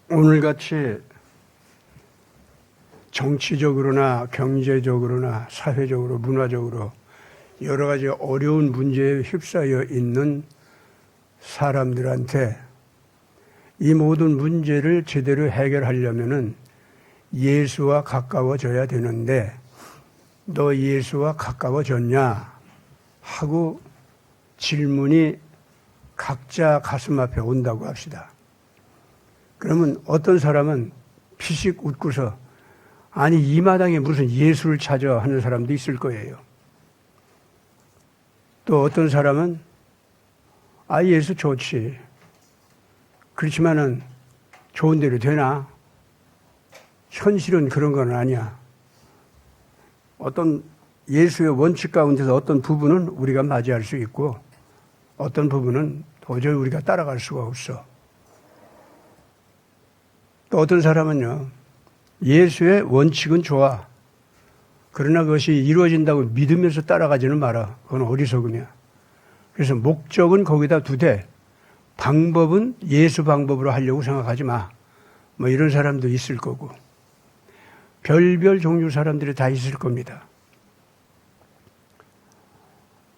오늘같이 정치적으로나 경제적으로나 사회적으로 문화적으로 여러 가지 어려운 문제에 휩싸여 있는 사람들한테 이 모든 문제를 제대로 해결하려면은 예수와 가까워져야 되는데 너 예수와 가까워졌냐 하고 질문이 각자 가슴 앞에 온다고 합시다. 그러면 어떤 사람은 피식 웃고서 아니 이 마당에 무슨 예수를 찾아 하는 사람도 있을 거예요. 또 어떤 사람은 아 예수 좋지. 그렇지만은 좋은 대로 되나? 현실은 그런 건 아니야. 어떤 예수의 원칙 가운데서 어떤 부분은 우리가 맞이할 수 있고 어떤 부분은 도저히 우리가 따라갈 수가 없어. 또 어떤 사람은요, 예수의 원칙은 좋아. 그러나 그것이 이루어진다고 믿으면서 따라가지는 마라. 그건 어리석음이야. 그래서 목적은 거기다 두되 방법은 예수 방법으로 하려고 생각하지 마. 뭐 이런 사람도 있을 거고. 별별 종류 사람들이 다 있을 겁니다.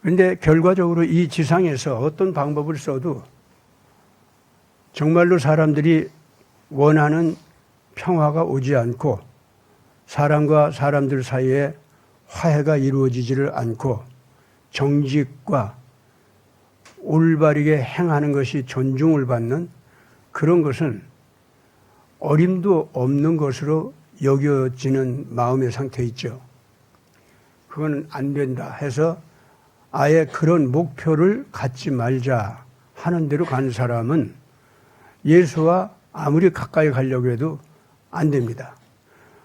그런데 결과적으로 이 지상에서 어떤 방법을 써도 정말로 사람들이 원하는 평화가 오지 않고 사람과 사람들 사이에 화해가 이루어지지를 않고 정직과 올바르게 행하는 것이 존중을 받는 그런 것은 어림도 없는 것으로 여겨지는 마음의 상태에 있죠. 그건 안 된다 해서 아예 그런 목표를 갖지 말자 하는 대로 가는 사람은 예수와 아무리 가까이 가려고 해도 안 됩니다.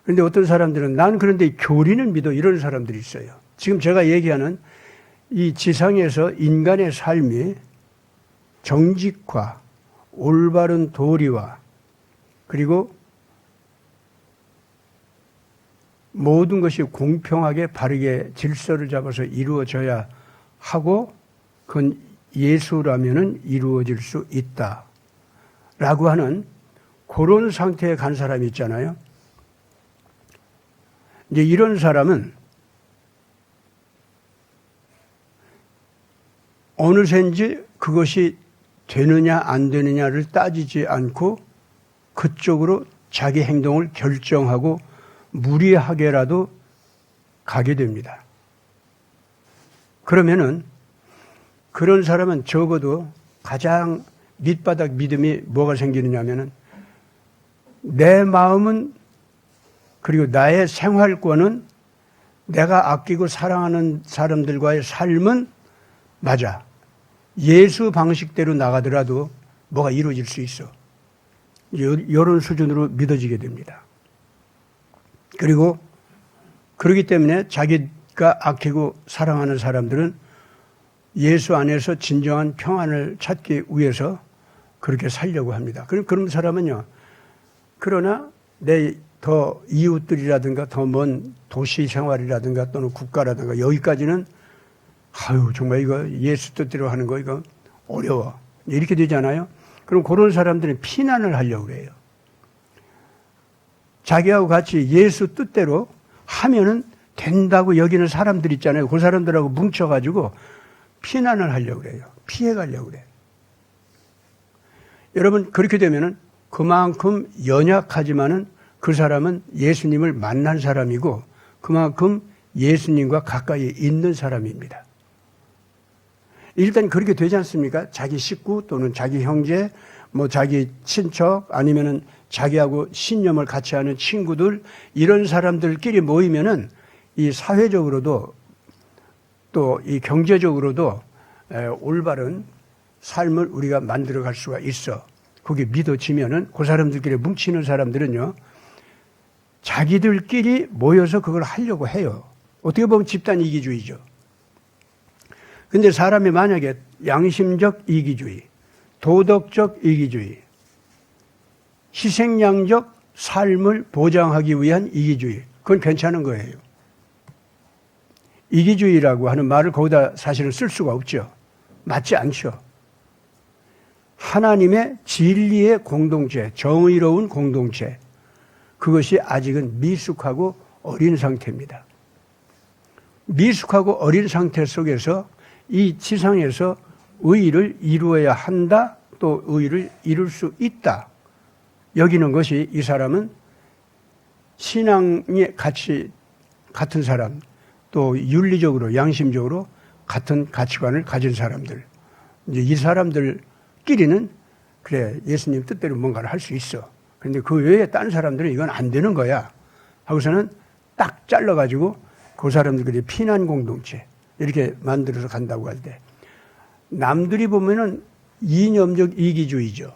그런데 어떤 사람들은 난 그런데 교리는 믿어 이런 사람들이 있어요. 지금 제가 얘기하는 이 지상에서 인간의 삶이 정직화, 올바른 도리와 그리고 모든 것이 공평하게 바르게 질서를 잡아서 이루어져야 하고 그건 예수라면은 이루어질 수 있다라고 하는 그런 상태에 간 사람이 있잖아요. 이제 이런 사람은 어느샌지 그것이 되느냐 안 되느냐를 따지지 않고 그쪽으로 자기 행동을 결정하고 무리하게라도 가게 됩니다. 그러면은 그런 사람은 적어도 가장 밑바닥 믿음이 뭐가 생기느냐면은 내 마음은 그리고 나의 생활권은 내가 아끼고 사랑하는 사람들과의 삶은 맞아. 예수 방식대로 나가더라도 뭐가 이루어질 수 있어. 이런 수준으로 믿어지게 됩니다. 그리고 그렇기 때문에 자기가 아끼고 사랑하는 사람들은 예수 안에서 진정한 평안을 찾기 위해서 그렇게 살려고 합니다. 그런 사람은요. 그러나 내 더 이웃들이라든가 더 먼 도시 생활이라든가 또는 국가라든가 여기까지는 아유 정말 이거 예수 뜻대로 하는 거 이거 어려워. 이렇게 되잖아요. 그럼 그런 사람들은 피난을 하려고 해요. 자기하고 같이 예수 뜻대로 하면은 된다고 여기는 사람들 있잖아요. 그 사람들하고 뭉쳐가지고 피난을 하려고 해요. 피해가려고 그래요. 여러분 그렇게 되면은 그만큼 연약하지만은 그 사람은 예수님을 만난 사람이고 그만큼 예수님과 가까이 있는 사람입니다. 일단 그렇게 되지 않습니까? 자기 식구 또는 자기 형제, 뭐 자기 친척 아니면은 자기하고 신념을 같이 하는 친구들 이런 사람들끼리 모이면은 이 사회적으로도 또 이 경제적으로도 올바른 삶을 우리가 만들어갈 수가 있어. 그게 믿어지면은 그 사람들끼리 뭉치는 사람들은요. 자기들끼리 모여서 그걸 하려고 해요. 어떻게 보면 집단 이기주의죠. 근데 사람이 만약에 양심적 이기주의, 도덕적 이기주의, 희생양적 삶을 보장하기 위한 이기주의, 그건 괜찮은 거예요. 이기주의라고 하는 말을 거기다 사실은 쓸 수가 없죠. 맞지 않죠. 하나님의 진리의 공동체, 정의로운 공동체, 그것이 아직은 미숙하고 어린 상태입니다. 미숙하고 어린 상태 속에서 이 지상에서 의의를 이루어야 한다, 또 의의를 이룰 수 있다 여기는 것이 이 사람은 신앙이 같은 사람, 또 윤리적으로 양심적으로 같은 가치관을 가진 사람들, 이제 이 사람들끼리는 그래 예수님 뜻대로 뭔가를 할 수 있어. 그런데 그 외에 다른 사람들은 이건 안 되는 거야 하고서는 딱 잘라가지고 그 사람들끼리 피난 공동체 이렇게 만들어서 간다고 할 때 남들이 보면은 이념적 이기주의죠.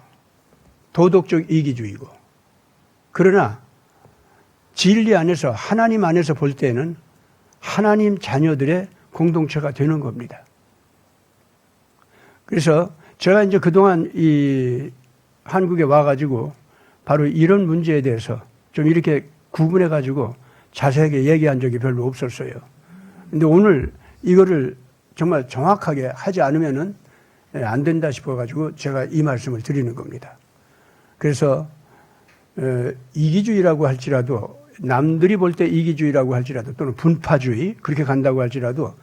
도덕적 이기주의고. 그러나 진리 안에서 하나님 안에서 볼 때는 하나님 자녀들의 공동체가 되는 겁니다. 그래서 제가 이제 그동안 이 한국에 와가지고 바로 이런 문제에 대해서 좀 이렇게 구분해가지고 자세하게 얘기한 적이 별로 없었어요. 근데 오늘 이거를 정말 정확하게 하지 않으면은 안 된다 싶어가지고 제가 이 말씀을 드리는 겁니다. 그래서 이기주의라고 할지라도 남들이 볼 때 이기주의라고 할지라도 또는 분파주의 그렇게 간다고 할지라도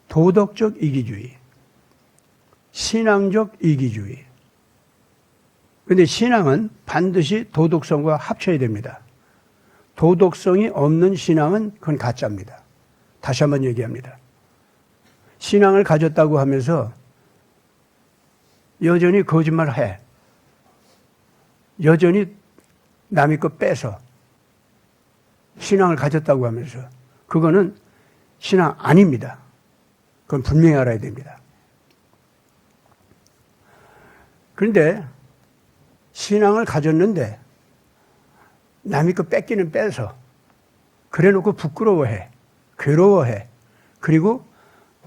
도덕적 이기주의, 신앙적 이기주의. 그런데 신앙은 반드시 도덕성과 합쳐야 됩니다. 도덕성이 없는 신앙은 그건 가짜입니다. 다시 한번 얘기합니다. 신앙을 가졌다고 하면서 여전히 거짓말해. 여전히 남의 거 빼서 신앙을 가졌다고 하면서 그거는 신앙 아닙니다. 그건 분명히 알아야 됩니다. 그런데 신앙을 가졌는데 남의 거 뺏기는 빼서 그래놓고 부끄러워해, 괴로워해. 그리고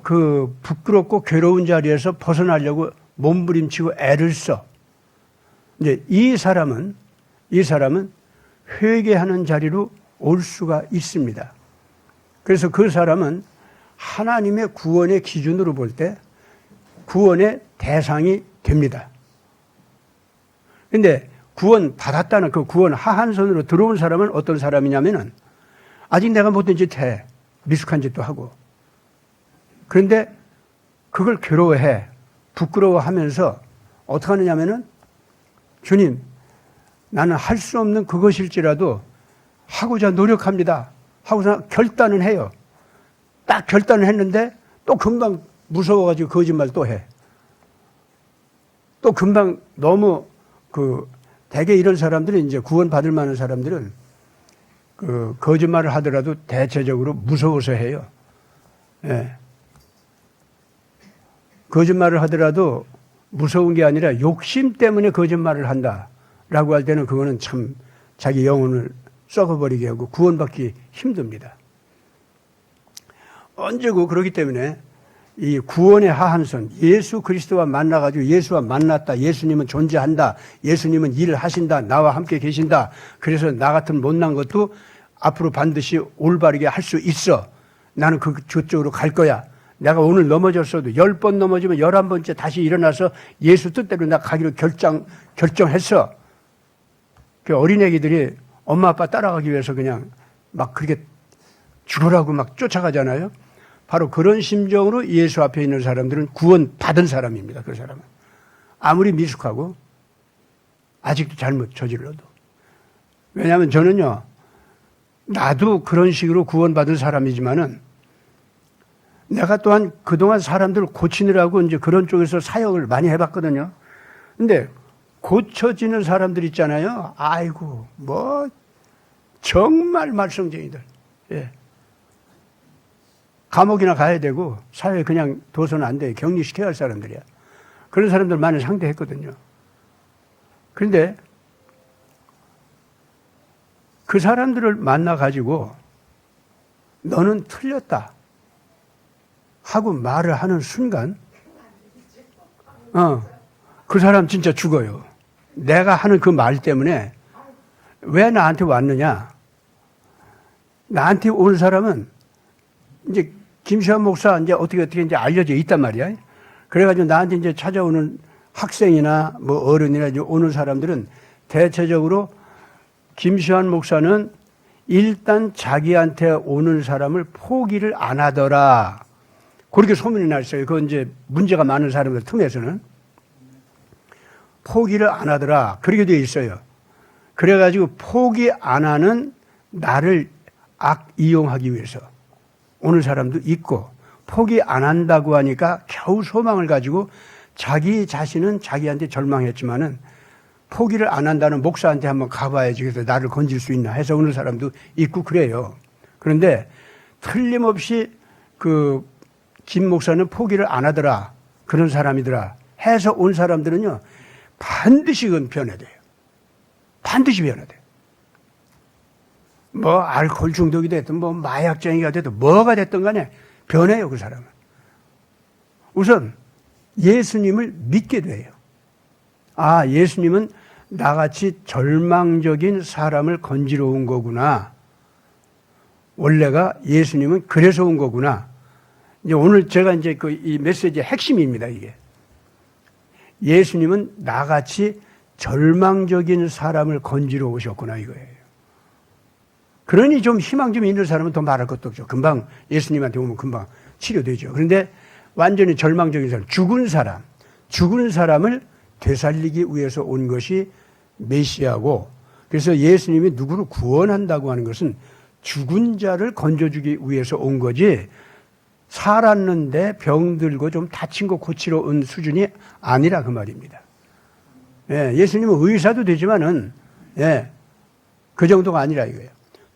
그 부끄럽고 괴로운 자리에서 벗어나려고 몸부림치고 애를 써. 이제 이 사람은 회개하는 자리로 올 수가 있습니다. 그래서 그 사람은 하나님의 구원의 기준으로 볼 때 구원의 대상이 됩니다. 그런데 구원 받았다는 그 구원 하한선으로 들어온 사람은 어떤 사람이냐면은 아직 내가 못된 짓 해. 미숙한 짓도 하고. 그런데 그걸 괴로워해. 부끄러워하면서 어떻게 하느냐면은 주님, 나는 할 수 없는 그것일지라도 하고자 노력합니다. 하고서 결단은 해요. 딱 결단을 했는데 또 금방 무서워가지고 거짓말 또 해. 또 금방 너무 대개 이런 사람들은 이제 구원받을 만한 사람들은 거짓말을 하더라도 대체적으로 무서워서 해요. 예. 거짓말을 하더라도 무서운 게 아니라 욕심 때문에 거짓말을 한다라고 할 때는 그거는 참 자기 영혼을 썩어버리게 하고 구원받기 힘듭니다. 언제고 그렇기 때문에 이 구원의 하한선, 예수 그리스도와 만나가지고 예수와 만났다, 예수님은 존재한다, 예수님은 일을 하신다, 나와 함께 계신다. 그래서 나 같은 못난 것도 앞으로 반드시 올바르게 할 수 있어. 나는 그쪽으로 갈 거야. 내가 오늘 넘어졌어도 10번 넘어지면 11번째 다시 일어나서 예수 뜻대로 나 가기로 결정했어. 그 어린애기들이 엄마 아빠 따라가기 위해서 그냥 막 그렇게 죽으라고 막 쫓아가잖아요. 바로 그런 심정으로 예수 앞에 있는 사람들은 구원받은 사람입니다. 그 사람은. 아무리 미숙하고 아직도 잘못 저질러도. 왜냐하면 저는요. 나도 그런 식으로 구원받은 사람이지만은 내가 또한 그동안 사람들을 고치느라고 이제 그런 쪽에서 사역을 많이 해봤거든요. 근데 고쳐지는 사람들 있잖아요. 아이고, 정말 말썽쟁이들. 예. 감옥이나 가야 되고 사회에 그냥 둬서는 안 돼. 격리시켜야 할 사람들이야. 그런 사람들 많이 상대했거든요. 그런데 그 사람들을 만나가지고 너는 틀렸다 하고 말을 하는 순간 그 사람 진짜 죽어요. 내가 하는 그 말 때문에 왜 나한테 왔느냐. 나한테 온 사람은 이제 김시환 목사 이제 어떻게 이제 알려져 있단 말이야. 그래가지고 나한테 이제 찾아오는 학생이나 뭐 어른이나 이제 오는 사람들은 대체적으로 김시환 목사는 일단 자기한테 오는 사람을 포기를 안 하더라. 그렇게 소문이 났어요. 그건 이제 문제가 많은 사람들 틈에서는. 포기를 안 하더라. 그렇게 되어 있어요. 그래가지고 포기 안 하는 나를 이용하기 위해서 오는 사람도 있고, 포기 안 한다고 하니까 겨우 소망을 가지고 자기 자신은 자기한테 절망했지만은 포기를 안 한다는 목사한테 한번 가봐야지 그래서 나를 건질 수 있나 해서 오는 사람도 있고 그래요. 그런데 틀림없이 그 김 목사는 포기를 안 하더라. 그런 사람이더라. 해서 온 사람들은요, 반드시 그건 변화돼요. 반드시 변화돼요. 뭐 알코올 중독이 됐든 뭐 마약쟁이가 됐든 뭐가 됐든 간에 변해요, 그 사람은. 우선 예수님을 믿게 돼요. 아, 예수님은 나같이 절망적인 사람을 건지러 온 거구나. 원래가 예수님은 그래서 온 거구나. 이제 오늘 제가 이제 이 메시지의 핵심입니다, 이게. 예수님은 나같이 절망적인 사람을 건지러 오셨구나, 이거예요. 그러니 좀 희망 좀 있는 사람은 더 말할 것도 없죠. 금방 예수님한테 오면 금방 치료되죠. 그런데 완전히 절망적인 사람, 죽은 사람을 되살리기 위해서 온 것이 메시아고, 그래서 예수님이 누구를 구원한다고 하는 것은 죽은 자를 건져주기 위해서 온 거지, 살았는데 병들고 좀 다친 거 고치러 온 수준이 아니라 그 말입니다. 예, 예수님은 의사도 되지만은, 예, 그 정도가 아니라 이거예요.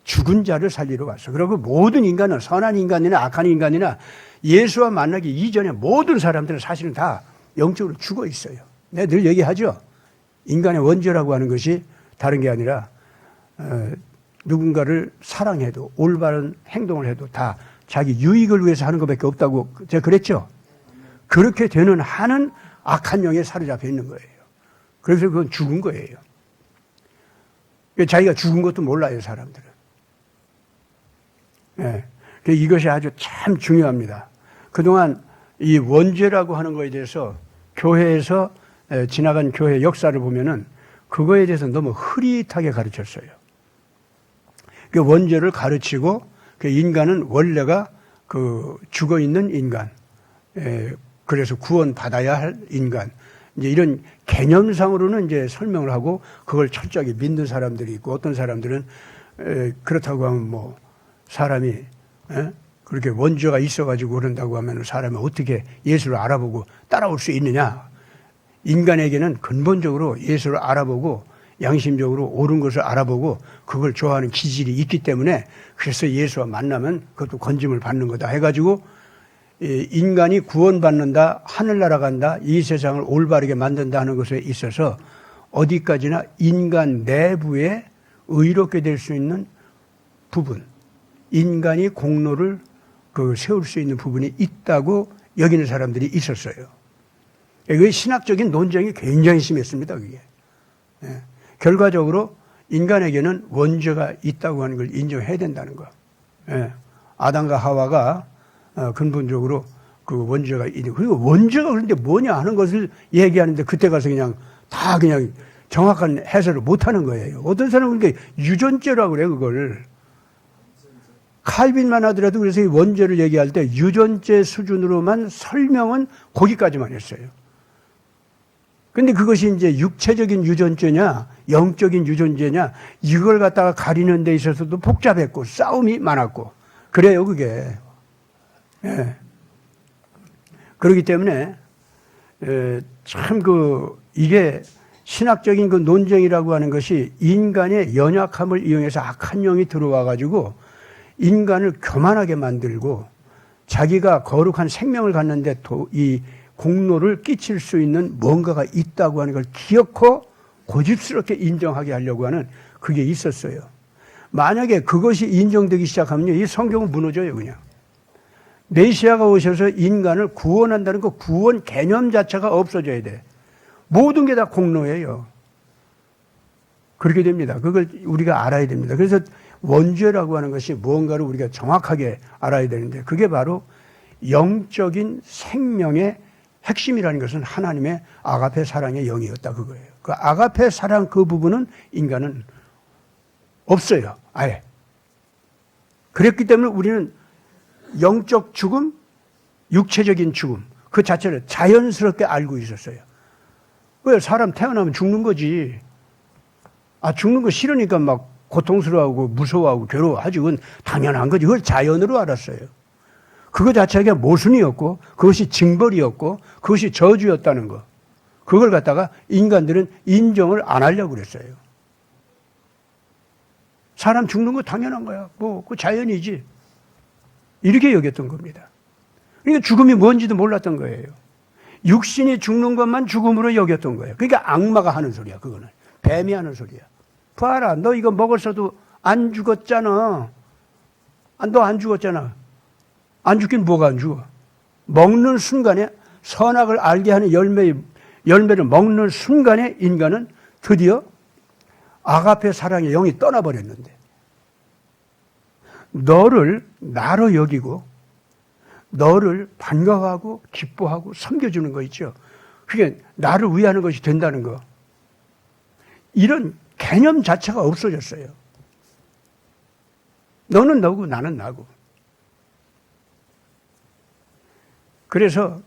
죽은 자를 살리러 왔어. 그리고 모든 인간은, 선한 인간이나 악한 인간이나 예수와 만나기 이전에 모든 사람들은 사실은 다 영적으로 죽어 있어요. 내가 늘 얘기하죠. 인간의 원죄라고 하는 것이 다른 게 아니라 누군가를 사랑해도, 올바른 행동을 해도 다 자기 유익을 위해서 하는 것밖에 없다고 제가 그랬죠. 그렇게 되는 한은 악한 영에 사로잡혀 있는 거예요. 그래서 그건 죽은 거예요. 자기가 죽은 것도 몰라요, 사람들은. 예. 이것이 아주 참 중요합니다. 그동안 이 원죄라고 하는 거에 대해서 교회에서 지나간 교회 역사를 보면은 그거에 대해서 너무 흐릿하게 가르쳤어요. 그 원죄를 가르치고 그 인간은 원래가 그 죽어 있는 인간, 그래서 구원받아야 할 인간, 이제 이런 개념상으로는 이제 설명을 하고 그걸 철저하게 믿는 사람들이 있고, 어떤 사람들은 그렇다고 하면 뭐 사람이 그렇게 원죄가 있어가지고 그런다고 하면 사람이 어떻게 예수를 알아보고 따라올 수 있느냐. 인간에게는 근본적으로 예수를 알아보고 양심적으로 옳은 것을 알아보고 그걸 좋아하는 기질이 있기 때문에, 그래서 예수와 만나면 그것도 건짐을 받는 거다 해가지고 인간이 구원받는다, 하늘나라 간다, 이 세상을 올바르게 만든다 하는 것에 있어서 어디까지나 인간 내부에 의롭게 될 수 있는 부분, 인간이 공로를 세울 수 있는 부분이 있다고 여기는 사람들이 있었어요. 그 신학적인 논쟁이 굉장히 심했습니다, 그게. 예. 결과적으로 인간에게는 원죄가 있다고 하는 걸 인정해야 된다는 거. 예. 아담과 하와가 근본적으로 그 원죄가 있는, 그리고 원죄가 그런데 뭐냐 하는 것을 얘기하는데 그때 가서 그냥 다 그냥 정확한 해설을 못 하는 거예요. 어떤 사람은 그게 유전죄라고 그래요, 그걸. 칼빈만 하더라도 그래서 이 원죄를 얘기할 때 유전죄 수준으로만 설명은 거기까지만 했어요. 근데 그것이 이제 육체적인 유전죄냐, 영적인 유전죄냐, 이걸 갖다가 가리는 데 있어서도 복잡했고, 싸움이 많았고, 그래요, 그게. 예. 그렇기 때문에, 참 이게 신학적인 그 논쟁이라고 하는 것이 인간의 연약함을 이용해서 악한 영이 들어와가지고 인간을 교만하게 만들고 자기가 거룩한 생명을 갖는데 이 공로를 끼칠 수 있는 뭔가가 있다고 하는 걸 기어코 고집스럽게 인정하게 하려고 하는 그게 있었어요. 만약에 그것이 인정되기 시작하면요, 이 성경은 무너져요, 그냥. 메시아가 오셔서 인간을 구원한다는 그 구원 개념 자체가 없어져야 돼. 모든 게 다 공로예요. 그렇게 됩니다. 그걸 우리가 알아야 됩니다. 그래서 원죄라고 하는 것이 무언가를 우리가 정확하게 알아야 되는데, 그게 바로 영적인 생명의 핵심이라는 것은 하나님의 아가페 사랑의 영이었다 그거예요. 그 아가페 사랑 그 부분은 인간은 없어요. 아예. 그랬기 때문에 우리는 영적 죽음, 육체적인 죽음 그 자체를 자연스럽게 알고 있었어요. 왜 사람 태어나면 죽는 거지. 죽는 거 싫으니까 막 고통스러워하고 무서워하고 괴로워하지. 그건 당연한 거지. 그걸 자연으로 알았어요. 그거 자체가 모순이었고 그것이 징벌이었고 그것이 저주였다는 거. 그걸 갖다가 인간들은 인정을 안 하려고 그랬어요. 사람 죽는 거 당연한 거야. 그 자연이지. 이렇게 여겼던 겁니다. 그러니까 죽음이 뭔지도 몰랐던 거예요. 육신이 죽는 것만 죽음으로 여겼던 거예요. 그러니까 악마가 하는 소리야, 그거는. 뱀이 하는 소리야. 봐라, 너 이거 먹었어도 안 죽었잖아. 너 안 죽었잖아. 안 죽긴 뭐가 안 죽어. 먹는 순간에 선악을 알게 하는 열매를 먹는 순간에 인간은 드디어 아가페 사랑의 영이 떠나버렸는데 너를 나로 여기고 너를 반가워하고 기뻐하고 섬겨주는 거 있죠. 그게 나를 위하는 것이 된다는 거. 이런 개념 자체가 없어졌어요. 너는 너고 나는 나고. 그래서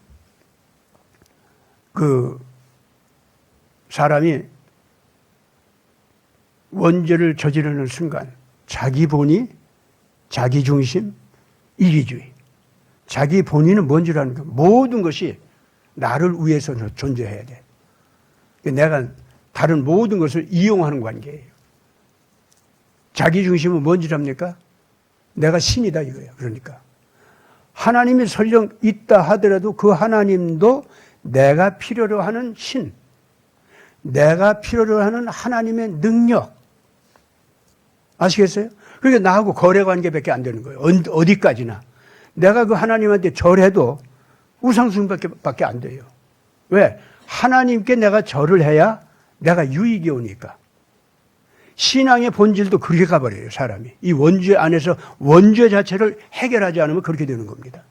그 사람이 원죄를 저지르는 순간 자기 본의, 자기 중심, 이기주의. 자기 본의는 뭔 줄 아는 거. 모든 것이 나를 위해서 존재해야 돼. 내가 다른 모든 것을 이용하는 관계예요. 자기 중심은 뭔 줄 압니까? 내가 신이다 이거예요. 그러니까 하나님이 설령 있다 하더라도 그 하나님도 내가 필요로 하는 신, 내가 필요로 하는 하나님의 능력. 아시겠어요? 그러니까 나하고 거래 관계밖에 안 되는 거예요. 어디까지나. 내가 그 하나님한테 절해도 우상숭배밖에 안 돼요. 왜? 하나님께 내가 절을 해야 내가 유익이 오니까. 신앙의 본질도 그렇게 가버려요, 사람이. 이 원죄 안에서 원죄 자체를 해결하지 않으면 그렇게 되는 겁니다.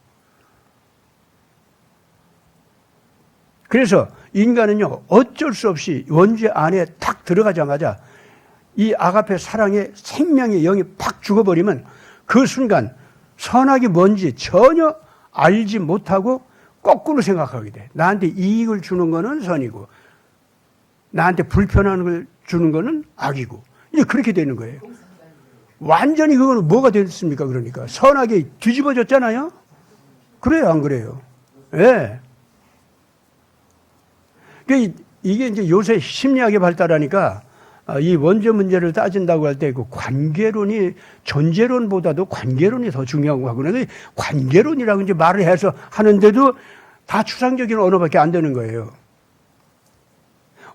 그래서 인간은요, 어쩔 수 없이 원죄 안에 탁 들어가자마자 이 아가페 사랑의 생명의 영이 팍 죽어버리면 그 순간 선악이 뭔지 전혀 알지 못하고 거꾸로 생각하게 돼. 나한테 이익을 주는 거는 선이고 나한테 불편한 걸 주는 거는 악이고 이제 그렇게 되는 거예요. 완전히 그거는 뭐가 됐습니까? 그러니까 선악이 뒤집어졌잖아요. 그래요, 안 그래요? 예. 네. 이게 이제 요새 심리학이 발달하니까 이 원죄 문제를 따진다고 할 때 그 관계론이 존재론보다도 관계론이 더 중요하고 하거든요. 관계론이라고 이제 말을 해서 하는데도 다 추상적인 언어밖에 안 되는 거예요.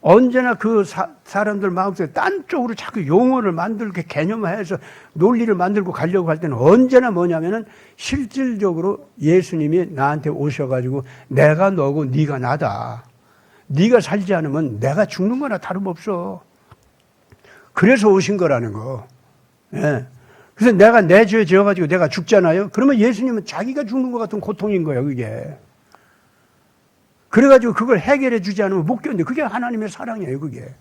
언제나 그 사람들 마음속에 딴 쪽으로 자꾸 용어를 만들고 개념화해서 논리를 만들고 가려고 할 때는 언제나 뭐냐면은 실질적으로 예수님이 나한테 오셔가지고 내가 너고 네가 나다. 네가 살지 않으면 내가 죽는 거나 다름없어. 그래서 오신 거라는 거. 예. 그래서 내가 내 죄 지어가지고 내가 죽잖아요. 그러면 예수님은 자기가 죽는 것 같은 고통인 거예요, 그게. 그래가지고 그걸 해결해 주지 않으면 못 견뎌. 그게 하나님의 사랑이에요, 그게.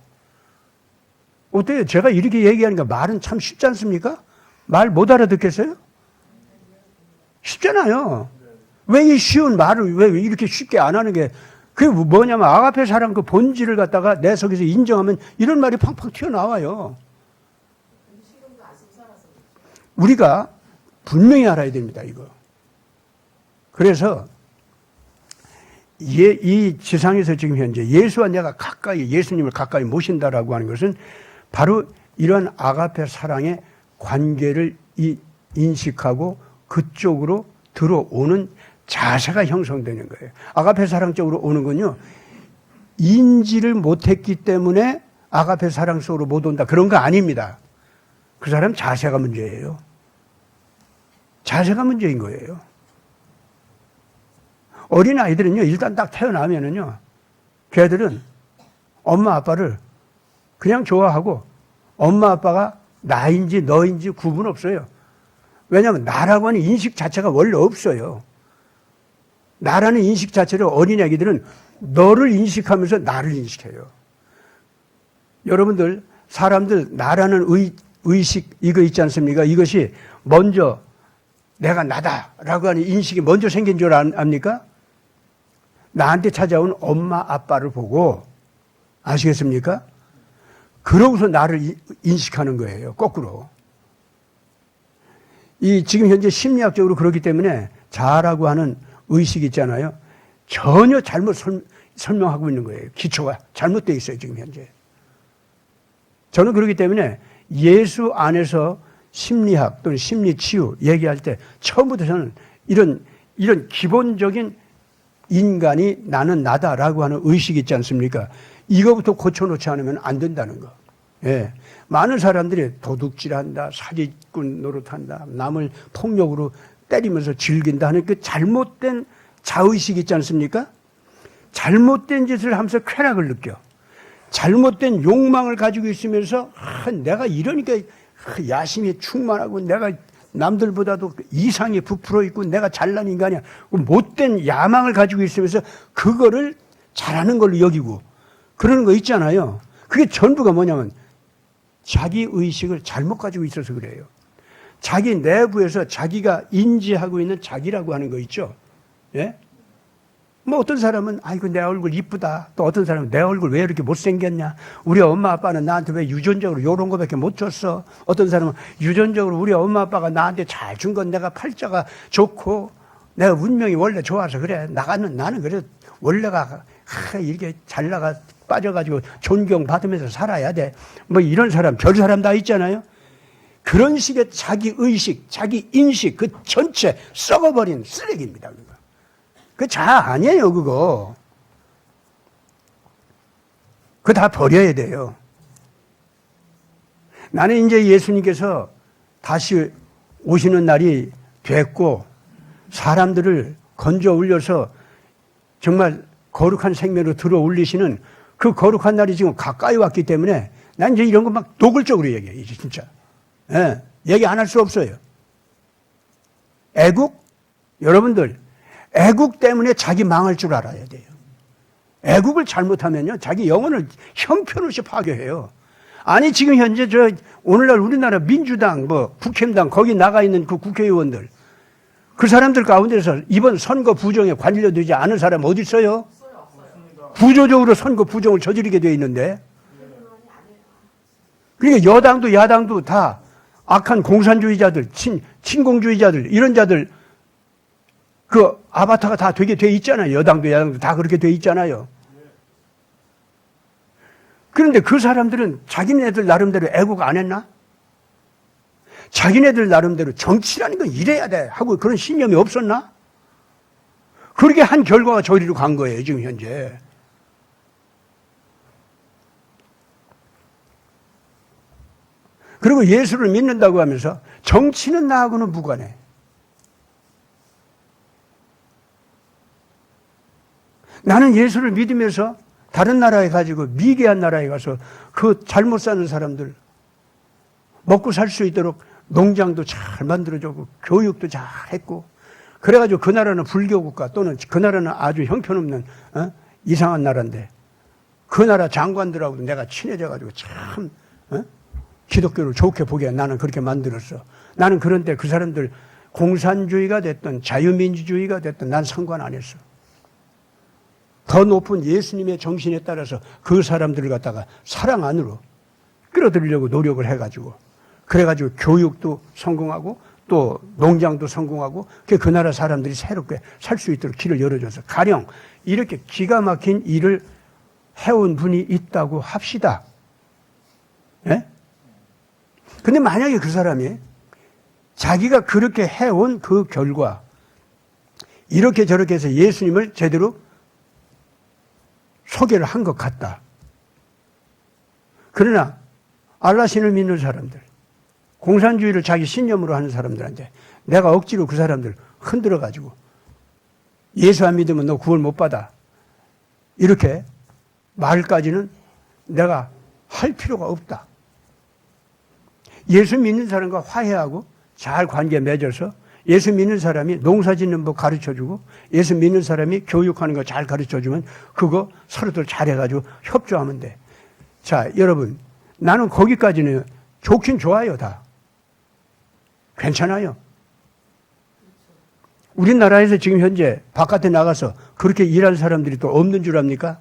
어때요? 제가 이렇게 얘기하니까 말은 참 쉽지 않습니까? 말 못 알아듣겠어요? 쉽잖아요. 왜 이 쉬운 말을 왜 이렇게 쉽게 안 하는 게, 그게 뭐냐면 아가페 사랑 그 본질을 갖다가 내 속에서 인정하면 이런 말이 팡팡 튀어나와요. 우리가 분명히 알아야 됩니다, 이거. 그래서 이 지상에서 지금 현재 예수와 내가 가까이, 예수님을 가까이 모신다라고 하는 것은 바로 이런 아가페 사랑의 관계를 인식하고 그쪽으로 들어오는 자세가 형성되는 거예요. 아가페 사랑 쪽으로 오는 건요, 인지를 못했기 때문에 아가페 사랑 속으로 못 온다. 그런 거 아닙니다. 그 사람 자세가 문제예요. 자세가 문제인 거예요. 어린 아이들은요, 일단 딱 태어나면은요, 걔들은 엄마 아빠를 그냥 좋아하고 엄마 아빠가 나인지 너인지 구분 없어요. 왜냐하면 나라고 하는 인식 자체가 원래 없어요. 나라는 인식 자체를 어린 아기들은 너를 인식하면서 나를 인식해요. 여러분들, 사람들 나라는 의식 이거 있지 않습니까? 이것이 먼저 내가 나다라고 하는 인식이 먼저 생긴 줄 압니까? 나한테 찾아온 엄마 아빠를 보고, 아시겠습니까? 그러고서 나를 인식하는 거예요. 거꾸로. 지금 현재 심리학적으로 그렇기 때문에 자아라고 하는 의식이 있잖아요. 전혀 잘못 설명하고 있는 거예요. 기초가 잘못되어 있어요, 지금 현재. 저는 그렇기 때문에 예수 안에서 심리학 또는 심리치유 얘기할 때 처음부터 저는 이런 기본적인 인간이 나는 나다라고 하는 의식이 있지 않습니까? 이거부터 고쳐놓지 않으면 안 된다는 거. 예. 많은 사람들이 도둑질한다, 사기꾼 노릇한다, 남을 폭력으로 때리면서 즐긴다 하는 그 잘못된 자의식이 있지 않습니까? 잘못된 짓을 하면서 쾌락을 느껴. 잘못된 욕망을 가지고 있으면서 내가 이러니까 야심이 충만하고 내가 남들보다도 이상이 부풀어 있고 내가 잘난 인간이야. 못된 야망을 가지고 있으면서 그거를 잘하는 걸로 여기고 그러는 거 있잖아요. 그게 전부가 뭐냐면 자기 의식을 잘못 가지고 있어서 그래요. 자기 내부에서 자기가 인지하고 있는 자기라고 하는 거 있죠. 예? 뭐 어떤 사람은 아이고 내 얼굴 이쁘다. 또 어떤 사람은 내 얼굴 왜 이렇게 못생겼냐. 우리 엄마 아빠는 나한테 왜 유전적으로 이런 거밖에 못 줬어. 어떤 사람은 유전적으로 우리 엄마 아빠가 나한테 잘 준 건 내가 팔자가 좋고 내가 운명이 원래 좋아서 그래. 나는 그래 원래가 이렇게 잘 나가 빠져가지고 존경받으면서 살아야 돼. 뭐 이런 사람 별 사람 다 있잖아요. 그런 식의 자기 의식, 자기 인식 그 전체 썩어버린 쓰레기입니다. 그 자아 아니에요, 그거. 그거 다 버려야 돼요. 나는 이제 예수님께서 다시 오시는 날이 됐고, 사람들을 건져 올려서 정말 거룩한 생명으로 들어 올리시는 그 거룩한 날이 지금 가까이 왔기 때문에 난 이제 이런 거 막 노골적으로 얘기해, 이제 진짜. 예, 얘기 안 할 수 없어요. 애국? 여러분들, 애국 때문에 자기 망할 줄 알아야 돼요. 애국을 잘못하면요, 자기 영혼을 형편없이 파괴해요. 아니, 지금 현재 오늘날 우리나라 민주당, 국힘당, 거기 나가 있는 그 국회의원들, 그 사람들 가운데서 이번 선거 부정에 관련되지 않은 사람 어디 있어요? 부조적으로 선거 부정을 저지르게 되어 있는데. 그러니까 여당도 야당도 다 악한 공산주의자들, 친공주의자들, 이런 자들, 그 아바타가 다 되게 돼 있잖아요. 여당도 야당도 다 그렇게 돼 있잖아요. 그런데 그 사람들은 자기네들 나름대로 애국 안 했나? 자기네들 나름대로 정치라는 건 이래야 돼 하고 그런 신념이 없었나? 그렇게 한 결과가 저리로 간 거예요, 지금 현재. 그리고 예수를 믿는다고 하면서 정치는 나하고는 무관해. 나는 예수를 믿으면서 다른 나라에 가지고 미개한 나라에 가서 그 잘못 사는 사람들 먹고 살 수 있도록 농장도 잘 만들어주고 교육도 잘 했고 그래가지고 그 나라는 불교국가 또는 그 나라는 아주 형편없는 이상한 나라인데 그 나라 장관들하고도 내가 친해져가지고 참 기독교를 좋게 보게 나는 그렇게 만들었어. 나는 그런데 그 사람들 공산주의가 됐든 자유민주주의가 됐든 난 상관 안 했어. 더 높은 예수님의 정신에 따라서 그 사람들을 갖다가 사랑 안으로 끌어들이려고 노력을 해가지고 그래가지고 교육도 성공하고 또 농장도 성공하고 그 나라 사람들이 새롭게 살 수 있도록 길을 열어줘서 가령 이렇게 기가 막힌 일을 해온 분이 있다고 합시다. 예? 근데 만약에 그 사람이 자기가 그렇게 해온 그 결과 이렇게 저렇게 해서 예수님을 제대로 소개를 한 것 같다. 그러나 알라신을 믿는 사람들, 공산주의를 자기 신념으로 하는 사람들한테 내가 억지로 그 사람들 흔들어가지고 예수 안 믿으면 너 구원 못 받아. 이렇게 말까지는 내가 할 필요가 없다. 예수 믿는 사람과 화해하고 잘 관계 맺어서 예수 믿는 사람이 농사 짓는 법 가르쳐주고 예수 믿는 사람이 교육하는 거 잘 가르쳐주면 그거 서로들 잘해가지고 협조하면 돼. 자, 여러분, 나는 거기까지는 좋긴 좋아요, 다. 괜찮아요. 우리나라에서 지금 현재 바깥에 나가서 그렇게 일할 사람들이 또 없는 줄 압니까?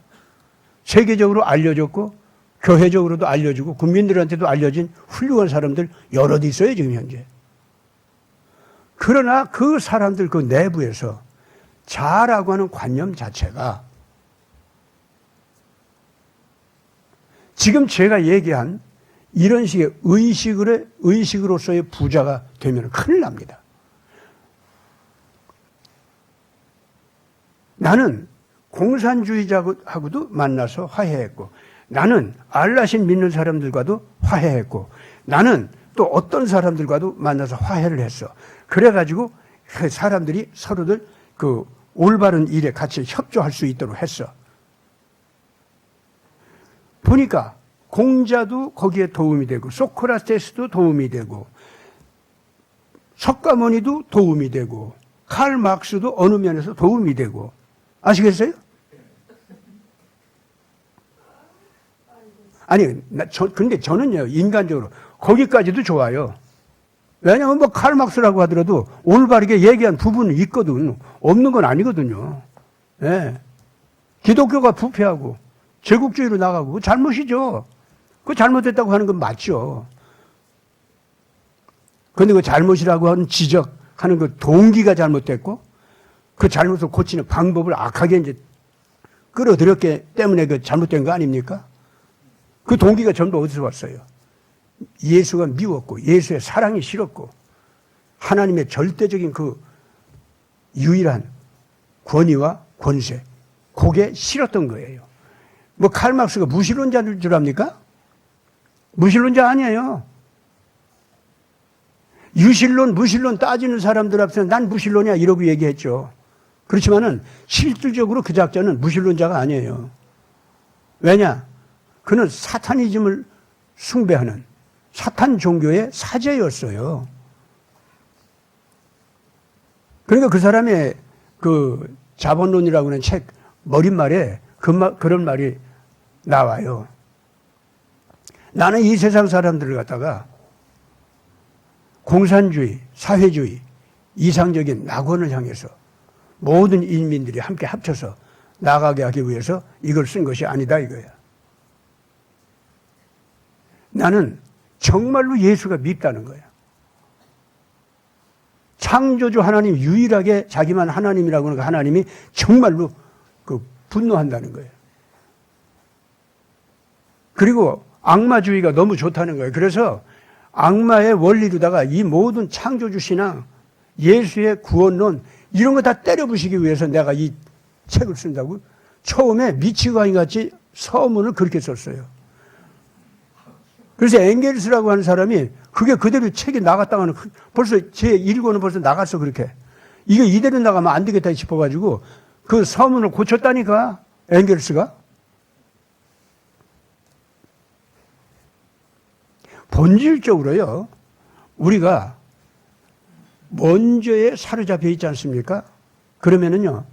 세계적으로 알려졌고 교회적으로도 알려주고 국민들한테도 알려진 훌륭한 사람들 여럿 있어요, 지금 현재. 그러나 그 사람들 그 내부에서 자라고 하는 관념 자체가 지금 제가 얘기한 이런 식의 의식으로서의 부자가 되면 큰일 납니다. 나는 공산주의자하고도 만나서 화해했고, 나는 알라신 믿는 사람들과도 화해했고, 나는 또 어떤 사람들과도 만나서 화해를 했어. 그래가지고 그 사람들이 서로들 그 올바른 일에 같이 협조할 수 있도록 했어. 보니까 공자도 거기에 도움이 되고, 소크라테스도 도움이 되고, 석가모니도 도움이 되고, 칼 막스도 어느 면에서 도움이 되고, 아시겠어요? 아니, 근데 저는요, 인간적으로 거기까지도 좋아요. 왜냐하면 뭐 칼 막스라고 하더라도 올바르게 얘기한 부분은 있거든. 없는 건 아니거든요. 예. 기독교가 부패하고 제국주의로 나가고 잘못이죠. 그 잘못됐다고 하는 건 맞죠. 그런데 그 잘못이라고 하는 지적하는 그 동기가 잘못됐고 그 잘못을 고치는 방법을 악하게 이제 끌어들였기 때문에 그 잘못된 거 아닙니까? 그 동기가 전부 어디서 왔어요? 예수가 미웠고 예수의 사랑이 싫었고 하나님의 절대적인 그 유일한 권위와 권세, 그게 싫었던 거예요. 뭐 칼막스가 무신론자인 줄 압니까? 무신론자 아니에요. 유신론, 무신론 따지는 사람들 앞에서 난 무신론이야 이러고 얘기했죠. 그렇지만은 실질적으로 그 작자는 무신론자가 아니에요. 왜냐? 그는 사타니즘을 숭배하는 사탄 종교의 사제였어요. 그러니까 그 사람의 그 자본론이라고 하는 책 머릿말에 그런 말이 나와요. 나는 이 세상 사람들을 갖다가 공산주의, 사회주의, 이상적인 낙원을 향해서 모든 인민들이 함께 합쳐서 나가게 하기 위해서 이걸 쓴 것이 아니다 이거야. 나는 정말로 예수가 밉다는 거야. 창조주 하나님 유일하게 자기만 하나님이라고 하는 그 하나님이 정말로 그 분노한다는 거예요. 그리고 악마주의가 너무 좋다는 거예요. 그래서 악마의 원리로다가 이 모든 창조주 신앙, 예수의 구원론 이런 거 다 때려부시기 위해서 내가 이 책을 쓴다고 처음에 미치광이 같이 서문을 그렇게 썼어요. 그래서 엥겔스라고 하는 사람이 그게 그대로 책이 나갔다가는 벌써 제 1권은 벌써 나갔어 그렇게. 이거 이대로 나가면 안 되겠다 싶어가지고 그 서문을 고쳤다니까 엥겔스가. 본질적으로요. 우리가 먼저에 사로잡혀 있지 않습니까? 그러면은요.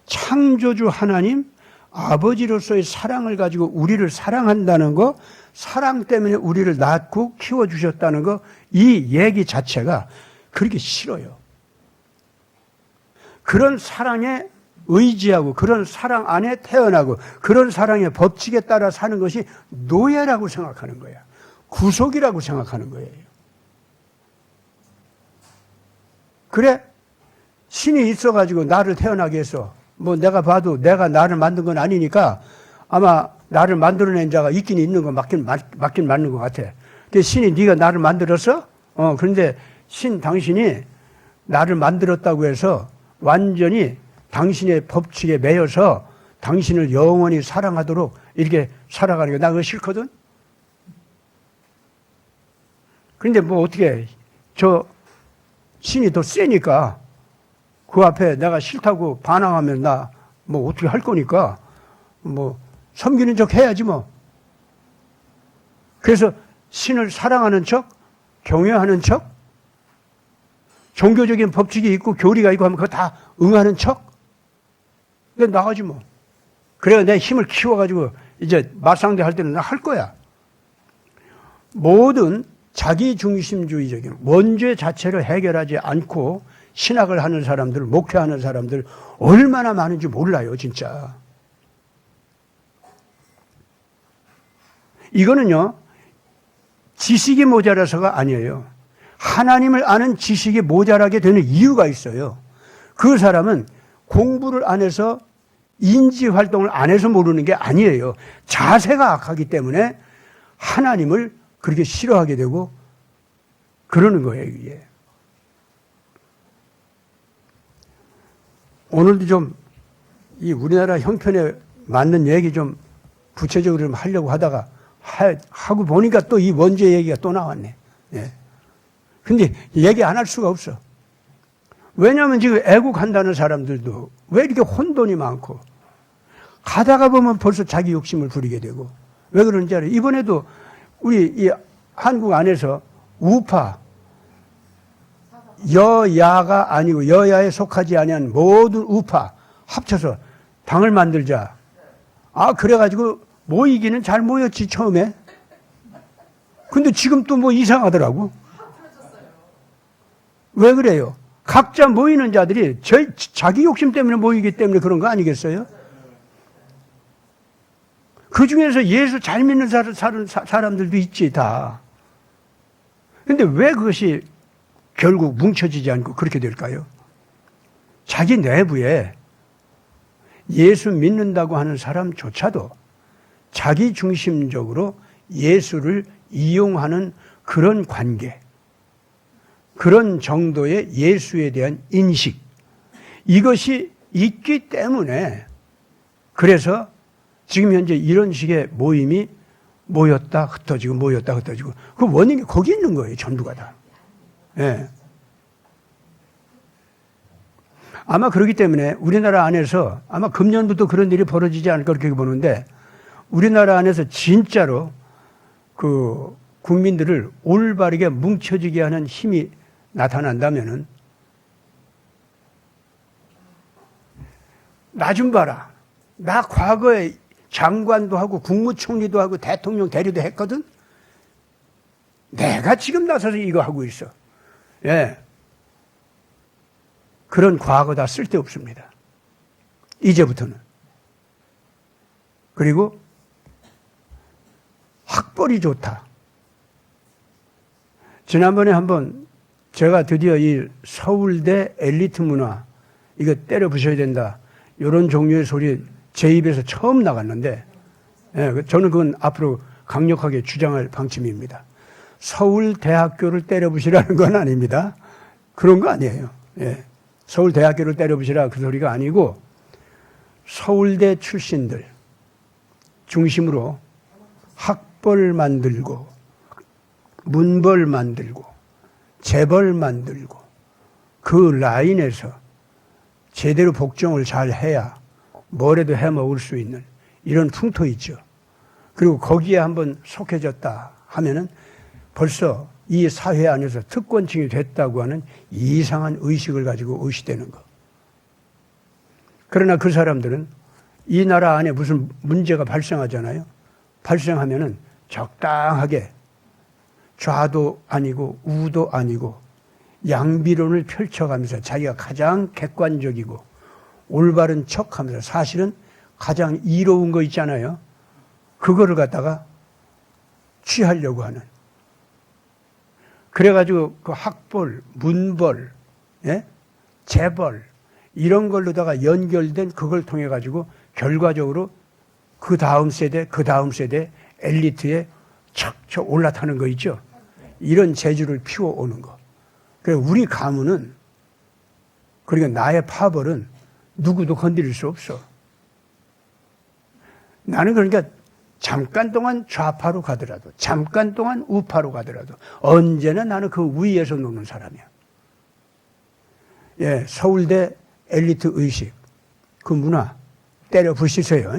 창조주 하나님 아버지로서의 사랑을 가지고 우리를 사랑한다는 거, 사랑 때문에 우리를 낳고 키워주셨다는 거, 이 얘기 자체가 그렇게 싫어요. 그런 사랑에 의지하고 그런 사랑 안에 태어나고 그런 사랑의 법칙에 따라 사는 것이 노예라고 생각하는 거야. 구속이라고 생각하는 거예요. 그래? 신이 있어가지고 나를 태어나게 해서 뭐 내가 봐도 내가 나를 만든 건 아니니까 아마 나를 만들어낸 자가 있긴 있는 거 맞긴 맞는 것 같아. 근데 신이 네가 나를 만들었어? 그런데 신 당신이 나를 만들었다고 해서 완전히 당신의 법칙에 매여서 당신을 영원히 사랑하도록 이렇게 살아가는 거 나 그거 싫거든? 그런데 뭐 어떻게 저 신이 더 세니까 그 앞에 내가 싫다고 반항하면 나 뭐 어떻게 할 거니까 뭐 섬기는 척 해야지 뭐. 그래서 신을 사랑하는 척, 경외하는 척, 종교적인 법칙이 있고 교리가 있고 하면 그거 다 응하는 척? 근데 나가지 뭐. 그래야 내 힘을 키워가지고 이제 맞상대 할 때는 나 할 거야. 모든 자기중심주의적인 원죄 자체를 해결하지 않고 신학을 하는 사람들, 목회하는 사람들 얼마나 많은지 몰라요, 진짜. 이거는요, 지식이 모자라서가 아니에요. 하나님을 아는 지식이 모자라게 되는 이유가 있어요. 그 사람은 공부를 안 해서 인지활동을 안 해서 모르는 게 아니에요. 자세가 악하기 때문에 하나님을 그렇게 싫어하게 되고 그러는 거예요, 이게. 오늘도 좀 이 우리나라 형편에 맞는 얘기 좀 구체적으로 좀 하려고 하다가 하고 보니까 또 이 원죄 얘기가 또 나왔네. 예. 근데 얘기 안 할 수가 없어. 왜냐하면 지금 애국한다는 사람들도 왜 이렇게 혼돈이 많고 가다가 보면 벌써 자기 욕심을 부리게 되고 왜 그런지 알아요? 이번에도 우리 이 한국 안에서 우파, 여야가 아니고 여야에 속하지 아니한 모든 우파 합쳐서 당을 만들자. 아, 그래가지고 모이기는 잘 모였지, 처음에. 근데 지금 또 뭐 이상하더라고. 왜 그래요? 각자 모이는 자들이 자기 욕심 때문에 모이기 때문에 그런 거 아니겠어요? 그 중에서 예수 잘 믿는 사람들도 있지, 다. 근데 왜 그것이 결국 뭉쳐지지 않고 그렇게 될까요? 자기 내부에 예수 믿는다고 하는 사람조차도 자기 중심적으로 예수를 이용하는 그런 관계, 그런 정도의 예수에 대한 인식, 이것이 있기 때문에 그래서 지금 현재 이런 식의 모임이 모였다 흩어지고 모였다 흩어지고 그 원인이 거기 있는 거예요, 전부가 다. 예. 아마 그렇기 때문에 우리나라 안에서 아마 금년부터 그런 일이 벌어지지 않을까 그렇게 보는데 우리나라 안에서 진짜로 그 국민들을 올바르게 뭉쳐지게 하는 힘이 나타난다면은 나 좀 봐라. 나 과거에 장관도 하고 국무총리도 하고 대통령 대리도 했거든. 내가 지금 나서서 이거 하고 있어. 예. 그런 과거 다 쓸데없습니다. 이제부터는. 그리고 학벌이 좋다. 지난번에 한번 제가 드디어 이 서울대 엘리트 문화 이거 때려 부셔야 된다. 이런 종류의 소리 제 입에서 처음 나갔는데 예, 저는 그건 앞으로 강력하게 주장할 방침입니다. 서울대학교를 때려 부시라는 건 아닙니다. 그런 거 아니에요. 예. 서울대학교를 때려 부시라 그 소리가 아니고 서울대 출신들 중심으로 학벌 만들고 문벌 만들고 재벌 만들고 그 라인에서 제대로 복종을 잘 해야 뭐라도 해먹을 수 있는 이런 풍토 있죠. 그리고 거기에 한번 속해졌다 하면은 벌써 이 사회 안에서 특권층이 됐다고 하는 이상한 의식을 가지고 의식되는 거. 그러나 그 사람들은 이 나라 안에 무슨 문제가 발생하잖아요. 발생하면은 적당하게 좌도 아니고 우도 아니고 양비론을 펼쳐가면서 자기가 가장 객관적이고 올바른 척하면서 사실은 가장 이로운 거 있잖아요. 그거를 갖다가 취하려고 하는. 그래가지고 그 학벌, 문벌, 예? 재벌 이런 걸로다가 연결된 그걸 통해 가지고 결과적으로 그 다음 세대 엘리트에 척척 올라타는 거 있죠. 이런 재주를 피워오는 거. 그래서 우리 가문은 그러니까 나의 파벌은 누구도 건드릴 수 없어. 나는 그러니까 잠깐 동안 좌파로 가더라도 잠깐 동안 우파로 가더라도 언제나 나는 그 위에서 노는 사람이야. 예, 서울대 엘리트 의식 그 문화 때려 부시세요.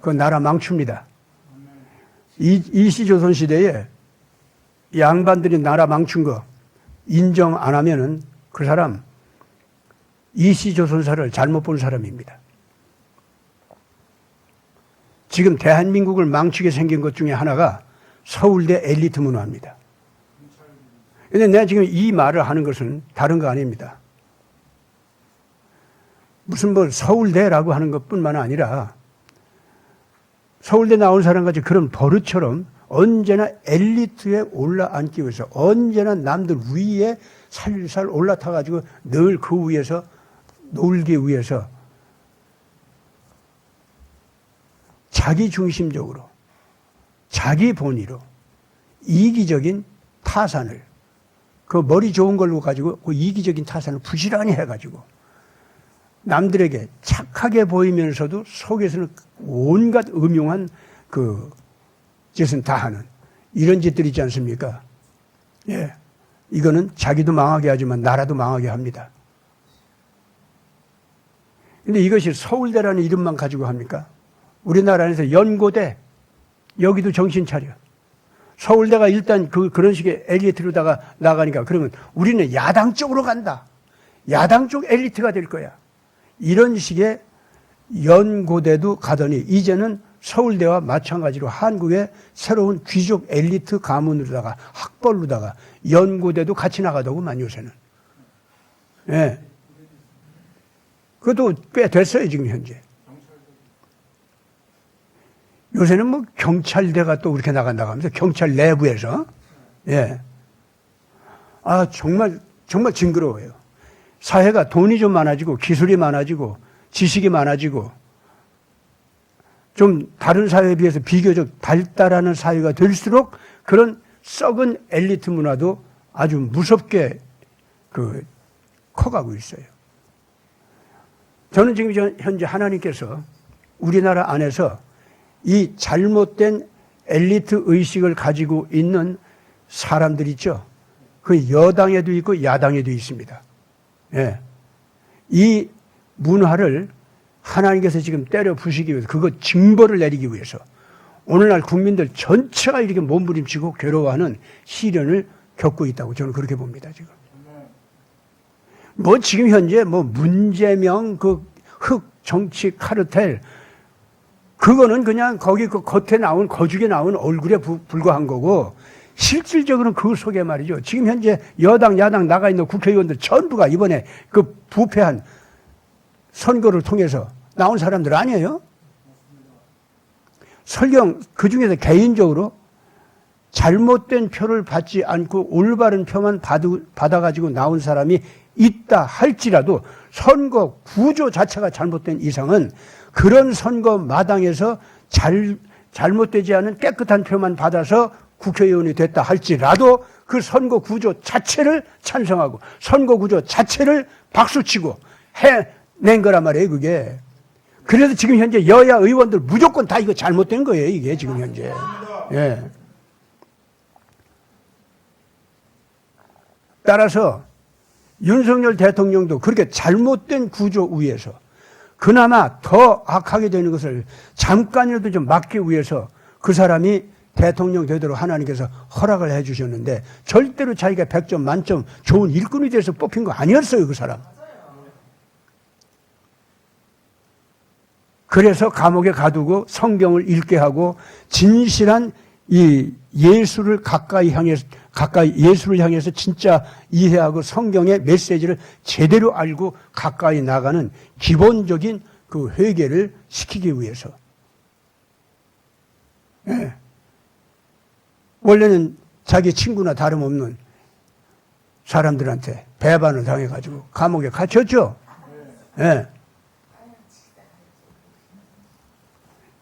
그 나라 망춥니다. 이시조선 시대에 양반들이 나라 망친 거 인정 안 하면은 그 사람 이씨조선사를 잘못 본 사람입니다. 지금 대한민국을 망치게 생긴 것 중에 하나가 서울대 엘리트 문화입니다. 근데 내가 지금 이 말을 하는 것은 다른 거 아닙니다. 무슨 뭐 서울대라고 하는 것뿐만 아니라 서울대 나온 사람같이 그런 버릇처럼 언제나 엘리트에 올라앉기 위해서 언제나 남들 위에 살살 올라타가지고 늘 그 위에서 놀기 위해서 자기 중심적으로 자기 본의로 이기적인 타산을 그 머리 좋은 걸로 가지고 그 이기적인 타산을 부지런히 해가지고 남들에게 착하게 보이면서도 속에서는 온갖 음흉한 그 짓은 다 하는 이런 짓들이 있지 않습니까? 예. 이거는 자기도 망하게 하지만 나라도 망하게 합니다. 근데 이것이 서울대라는 이름만 가지고 합니까? 우리나라 안에서 연고대, 여기도 정신 차려. 서울대가 일단 그런 식의 엘리트로다가 나가니까 그러면 우리는 야당 쪽으로 간다. 야당 쪽 엘리트가 될 거야. 이런 식의 연고대도 가더니 이제는 서울대와 마찬가지로 한국의 새로운 귀족 엘리트 가문으로다가 학벌로다가 연고대도 같이 나가더구만 요새는. 예. 그것도 꽤 됐어요 지금 현재. 요새는 뭐 경찰대가 또 그렇게 나간다고 하면서 경찰 내부에서. 예. 아 정말 징그러워요. 사회가 돈이 좀 많아지고 기술이 많아지고 지식이 많아지고 좀 다른 사회에 비해서 비교적 발달하는 사회가 될수록 그런 썩은 엘리트 문화도 아주 무섭게 커가고 있어요. 저는 지금 현재 하나님께서 우리나라 안에서 이 잘못된 엘리트 의식을 가지고 있는 사람들 있죠. 그 여당에도 있고 야당에도 있습니다. 예. 이 문화를 하나님께서 지금 때려 부수기 위해서 그거 징벌을 내리기 위해서 오늘날 국민들 전체가 이렇게 몸부림치고 괴로워하는 시련을 겪고 있다고 저는 그렇게 봅니다. 지금 뭐 지금 현재 뭐 문재명 그 흑 정치 카르텔 그거는 그냥 거기 그 겉에 나온 거죽에 나온 얼굴에 불과한 거고 실질적으로는 그 속에 말이죠. 지금 현재 여당 야당 나가 있는 국회의원들 전부가 이번에 그 부패한 선거를 통해서 나온 사람들 아니에요? 설령 그 중에서 개인적으로 잘못된 표를 받지 않고 올바른 표만 받아가지고 나온 사람이 있다 할지라도 선거 구조 자체가 잘못된 이상은 그런 선거 마당에서 잘못되지 않은 깨끗한 표만 받아서 국회의원이 됐다 할지라도 그 선거 구조 자체를 찬성하고 선거 구조 자체를 박수치고 해낸 거란 말이에요, 그게. 그래서 지금 현재 여야 의원들 무조건 다 이거 잘못된 거예요, 이게 지금 현재. 예. 따라서 윤석열 대통령도 그렇게 잘못된 구조 위에서 그나마 더 악하게 되는 것을 잠깐이라도 좀 막기 위해서 그 사람이 대통령 되도록 하나님께서 허락을 해 주셨는데 절대로 자기가 100점 만점 좋은 일꾼이 돼서 뽑힌 거 아니었어요, 그 사람. 그래서 감옥에 가두고 성경을 읽게 하고 진실한 이 예수를 예수를 향해서 진짜 이해하고 성경의 메시지를 제대로 알고 가까이 나가는 기본적인 그 회개를 시키기 위해서. 예. 원래는 자기 친구나 다름없는 사람들한테 배반을 당해가지고 감옥에 갇혔죠. 예.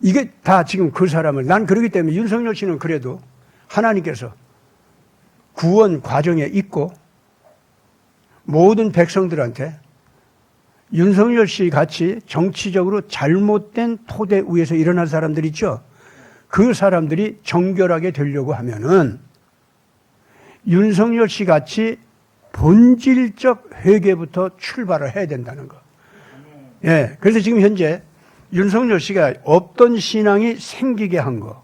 이게 다 지금 그 사람을, 난 그러기 때문에 윤석열 씨는 그래도 하나님께서 구원 과정에 있고 모든 백성들한테 윤석열 씨 같이 정치적으로 잘못된 토대 위에서 일어난 사람들 있죠. 그 사람들이 정결하게 되려고 하면은 윤석열 씨 같이 본질적 회개부터 출발을 해야 된다는 거. 예. 그래서 지금 현재 윤석열 씨가 없던 신앙이 생기게 한 거,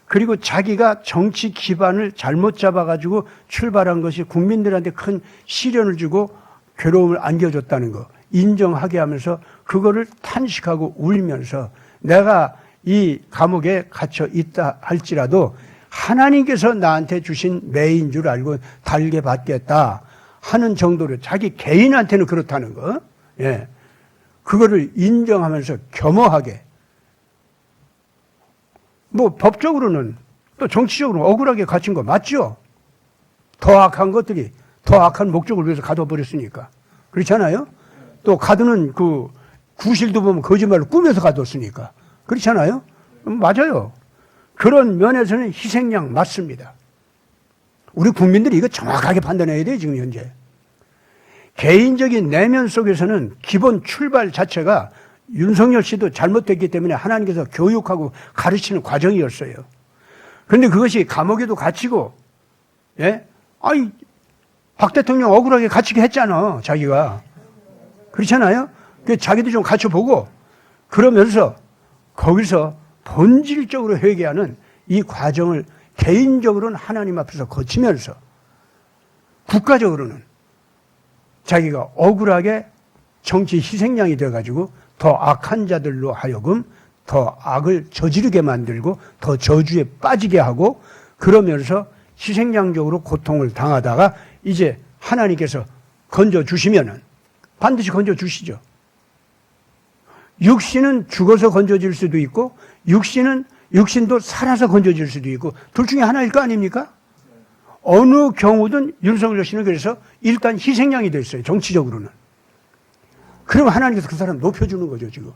그리고 자기가 정치 기반을 잘못 잡아가지고 출발한 것이 국민들한테 큰 시련을 주고 괴로움을 안겨줬다는 거 인정하게 하면서 그거를 탄식하고 울면서 내가 이 감옥에 갇혀 있다 할지라도 하나님께서 나한테 주신 매인 줄 알고 달게 받겠다 하는 정도로 자기 개인한테는 그렇다는 거. 예. 그거를 인정하면서 겸허하게 뭐 법적으로는 또 정치적으로 억울하게 갇힌 거 맞죠? 더 악한 것들이 더 악한 목적을 위해서 가둬버렸으니까. 그렇잖아요? 또 가두는 그 구실도 보면 거짓말로 꾸며서 가뒀으니까. 그렇잖아요? 맞아요. 그런 면에서는 희생양 맞습니다. 우리 국민들이 이거 정확하게 판단해야 돼요, 지금 현재. 개인적인 내면 속에서는 기본 출발 자체가 윤석열 씨도 잘못됐기 때문에 하나님께서 교육하고 가르치는 과정이었어요. 그런데 그것이 감옥에도 갇히고, 예? 아이, 박 대통령 억울하게 갇히게 했잖아, 자기가. 그렇잖아요? 자기도 좀 갇혀보고, 그러면서 거기서 본질적으로 회개하는 이 과정을 개인적으로는 하나님 앞에서 거치면서 국가적으로는 자기가 억울하게 정치 희생양이 되어가지고 더 악한 자들로 하여금 더 악을 저지르게 만들고 더 저주에 빠지게 하고 그러면서 희생양적으로 고통을 당하다가 이제 하나님께서 건져주시면은 반드시 건져주시죠. 육신은 죽어서 건져질 수도 있고 육신도 살아서 건져질 수도 있고 둘 중에 하나일 거 아닙니까? 어느 경우든 윤석열 씨는 그래서 일단 희생양이 됐어요. 정치적으로는. 그럼 하나님께서 그 사람 높여주는 거죠, 지금.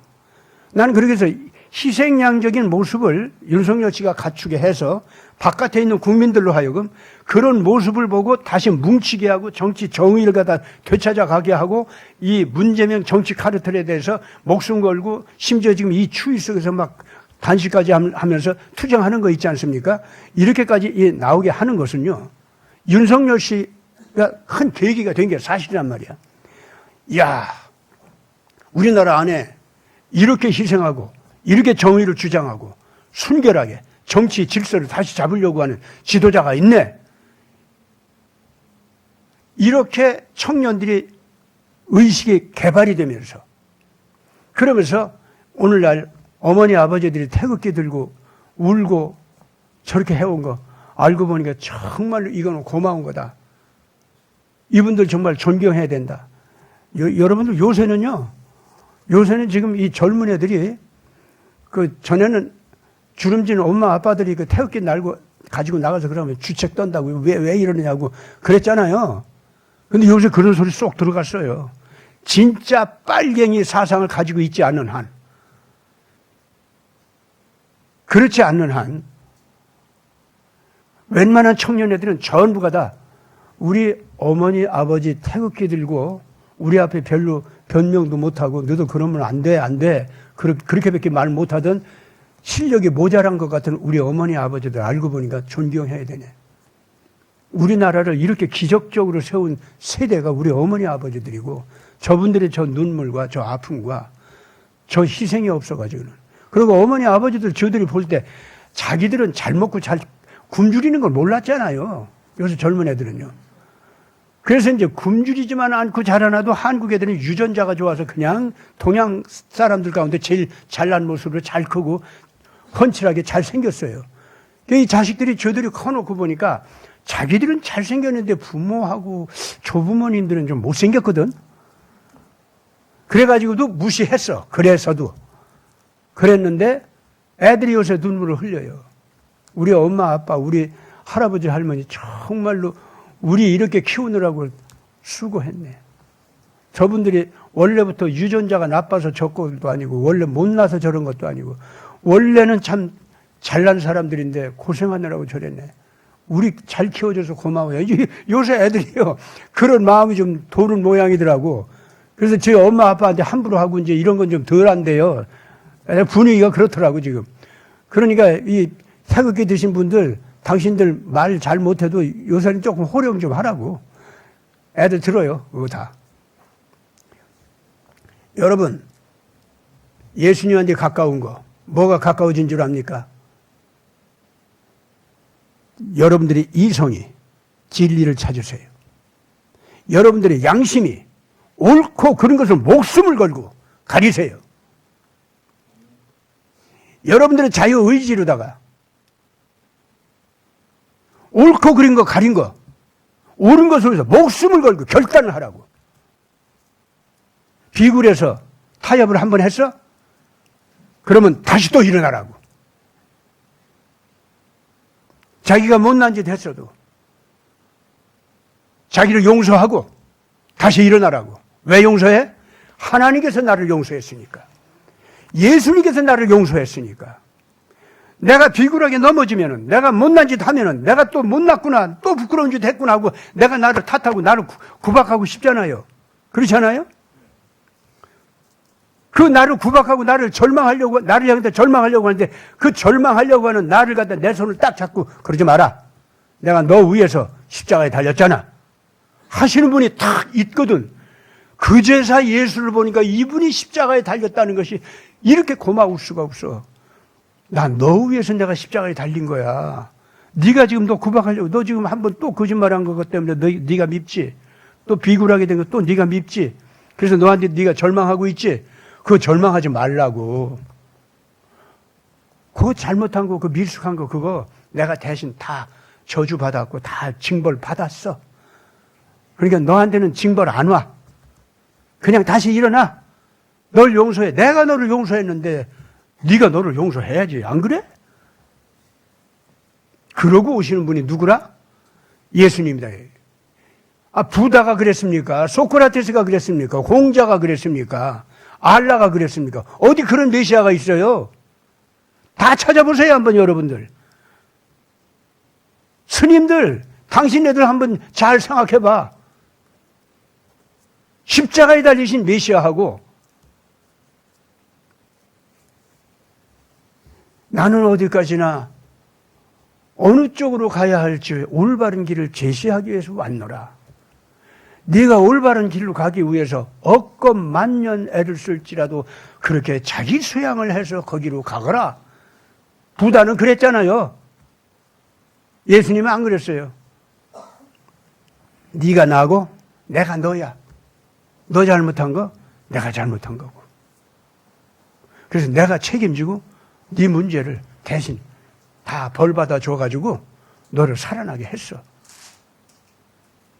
나는 그렇게 해서 희생양적인 모습을 윤석열 씨가 갖추게 해서 바깥에 있는 국민들로 하여금 그런 모습을 보고 다시 뭉치게 하고 정치 정의를 갖다 되찾아가게 하고 이 문재명 정치 카르텔에 대해서 목숨 걸고 심지어 지금 이 추위 속에서 막 단식까지 하면서 투쟁하는 거 있지 않습니까? 이렇게까지 나오게 하는 것은요. 윤석열 씨가 큰 계기가 된 게 사실이란 말이야. 이야, 우리나라 안에 이렇게 희생하고 이렇게 정의를 주장하고 순결하게 정치 질서를 다시 잡으려고 하는 지도자가 있네. 이렇게 청년들이 의식이 개발이 되면서 그러면서 오늘날 어머니 아버지들이 태극기 들고 울고 저렇게 해온 거 알고 보니까 정말로 이거는 고마운 거다. 이분들 정말 존경해야 된다. 여러분들 요새는 지금 이 젊은 애들이 그 전에는 주름진 엄마 아빠들이 그 태극기 날고 가지고 나가서 그러면 주책 떤다고 왜 이러느냐고 그랬잖아요. 근데 요새 그런 소리 쏙 들어갔어요. 진짜 빨갱이 사상을 가지고 있지 않는 한, 그렇지 않는 한 웬만한 청년애들은 전부가 다 우리 어머니 아버지 태극기 들고 우리 앞에 별로 변명도 못하고 너도 그러면 안 돼 그렇게밖에 말 못하던 실력이 모자란 것 같은 우리 어머니 아버지들 알고 보니까 존경해야 되네. 우리나라를 이렇게 기적적으로 세운 세대가 우리 어머니 아버지들이고 저분들의 저 눈물과 저 아픔과 저 희생이 없어가지고는. 그리고 어머니 아버지들 저들이 볼 때 자기들은 잘 먹고 잘 굶주리는 걸 몰랐잖아요. 요새 젊은 애들은요. 그래서 이제 굶주리지만 않고 자라나도 한국 애들은 유전자가 좋아서 그냥 동양 사람들 가운데 제일 잘난 모습으로 잘 크고 훤칠하게 잘 생겼어요. 이 자식들이 저들이 커놓고 보니까 자기들은 잘생겼는데 부모하고 조부모님들은 좀 못생겼거든. 그래가지고도 무시했어. 그랬는데 애들이 요새 눈물을 흘려요. 우리 엄마 아빠 우리 할아버지 할머니 정말로 우리 이렇게 키우느라고 수고했네. 저분들이 원래부터 유전자가 나빠서 저것도 아니고 원래 못나서 저런 것도 아니고 원래는 참 잘난 사람들인데 고생하느라고 저랬네. 우리 잘 키워줘서 고마워요. 요새 애들이요. 그런 마음이 좀 도는 모양이더라고. 그래서 저희 엄마 아빠한테 함부로 하고 이제 이런 건 좀 덜한데요. 분위기가 그렇더라고 지금. 그러니까 이 태극기 드신 분들 당신들 말 잘 못해도 요새는 조금 호령 좀 하라고. 애들 들어요. 그거 다. 여러분 예수님한테 가까운 거 뭐가 가까워진 줄 압니까? 여러분들의 이성이 진리를 찾으세요. 여러분들의 양심이 옳고 그런 것을 목숨을 걸고 가리세요. 여러분들의 자유의지로다가 옳고 그린 거 가린 거, 옳은 것을 위해서 목숨을 걸고 결단을 하라고. 비굴해서 타협을 한번 했어? 그러면 다시 또 일어나라고. 자기가 못난 짓 했어도 자기를 용서하고 다시 일어나라고. 왜 용서해? 하나님께서 나를 용서했으니까. 예수님께서 나를 용서했으니까. 내가 비굴하게 넘어지면은, 내가 못난 짓 하면은, 내가 또 못났구나, 또 부끄러운 짓 했구나 하고, 내가 나를 탓하고, 나를 구박하고 싶잖아요. 그렇잖아요? 그 나를 구박하고, 나를 절망하려고, 나를 향해 절망하려고 하는데, 그 절망하려고 하는 나를 갖다 내 손을 딱 잡고, 그러지 마라. 내가 너 위해서 십자가에 달렸잖아. 하시는 분이 딱 있거든. 그 제사 예수를 보니까 이분이 십자가에 달렸다는 것이 이렇게 고마울 수가 없어. 난 너 위해서 내가 십자가에 달린 거야. 네가 지금 너 구박하려고, 너 지금 한번 또 거짓말한 것 때문에 네가 밉지. 또 비굴하게 된 거 또 네가 밉지. 그래서 너한테 네가 절망하고 있지. 그거 절망하지 말라고. 그거 잘못한 거, 그 밀숙한 거, 그거 내가 대신 다 저주받았고 다 징벌 받았어. 그러니까 너한테는 징벌 안 와. 그냥 다시 일어나. 널 용서해. 내가 너를 용서했는데 네가 너를 용서해야지. 안 그래? 그러고 오시는 분이 누구라? 예수님이다. 부다가 그랬습니까? 소크라테스가 그랬습니까? 공자가 그랬습니까? 알라가 그랬습니까? 어디 그런 메시아가 있어요? 다 찾아보세요, 한번 여러분들. 스님들, 당신네들 한번 잘 생각해봐. 십자가에 달리신 메시아하고 나는 어디까지나 어느 쪽으로 가야 할지 올바른 길을 제시하기 위해서 왔노라. 네가 올바른 길로 가기 위해서 억겁 만년 애를 쓸지라도 그렇게 자기 수양을 해서 거기로 가거라. 부다는 그랬잖아요. 예수님은 안 그랬어요. 네가 나고 내가 너야. 너 잘못한 거 내가 잘못한 거고. 그래서 내가 책임지고 네 문제를 대신 다 벌받아 줘가지고 너를 살아나게 했어.